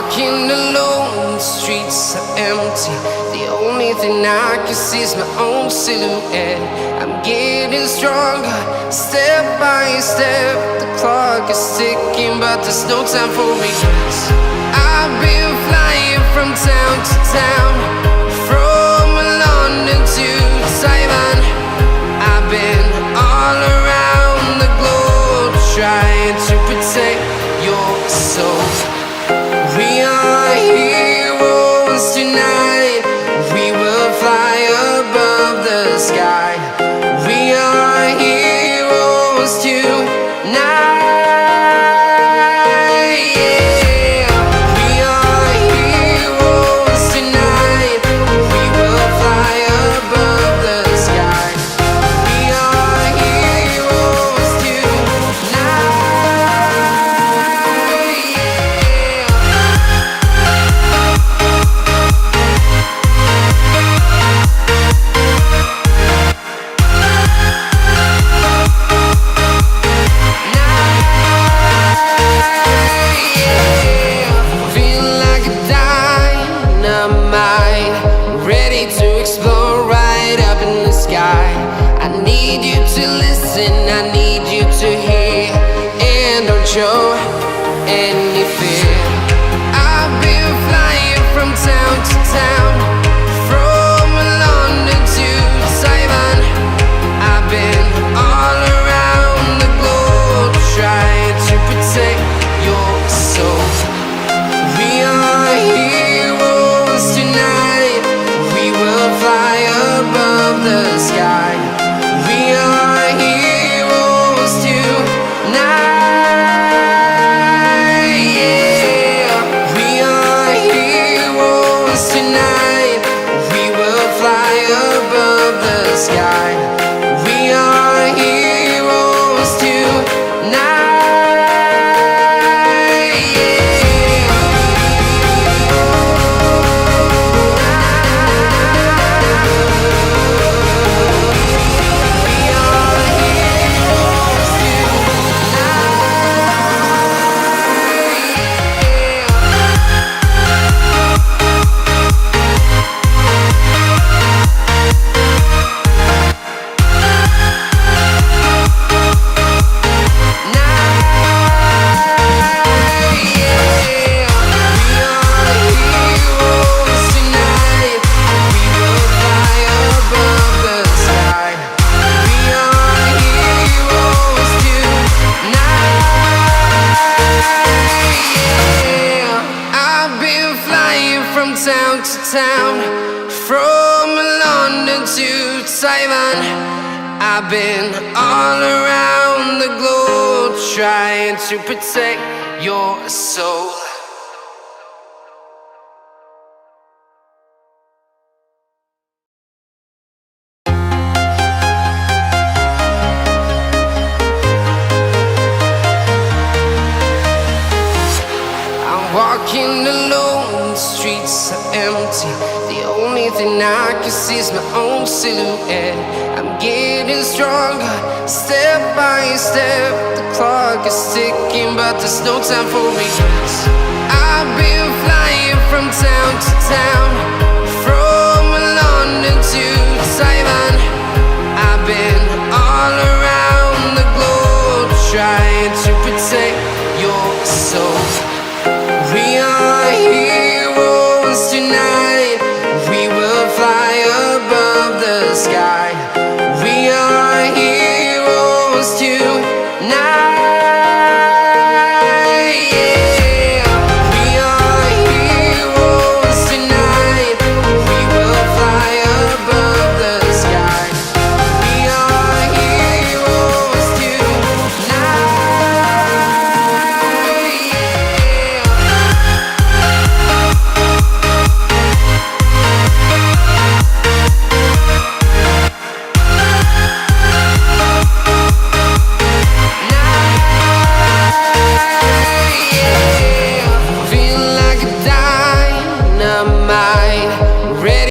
walking alone, the streets are empty. The only thing I can see is my own silhouette. I'm getting stronger, step by step. The clock is ticking, but there's no time for me. I've been flying from town to town, from London to Taiwan. I've been all around the globe, trying to protect your soul. We are heroes tonight. We will fly above the sky. We are heroes tonight. Yeah. We are heroes tonight. We will fly above the sky. We are heroes tonight. I need you to hear and don't show any fear. I've been flying from town to town, from London to Taiwan. I've been all around the globe, trying to protect your soul. We are heroes tonight. We will fly above the sky. We are heroes tonight. Yeah. We are heroes tonight. We will fly above the sky. We are heroes tonight. Yeah. Town to town, from London to Taiwan. I've been all around the globe, trying to protect your soul. Walking alone, the streets are empty. The only thing I can see is my own silhouette. I'm getting stronger, step by step. The clock is ticking, but there's no time for me. I've been flying from town to town, from London to Taiwan.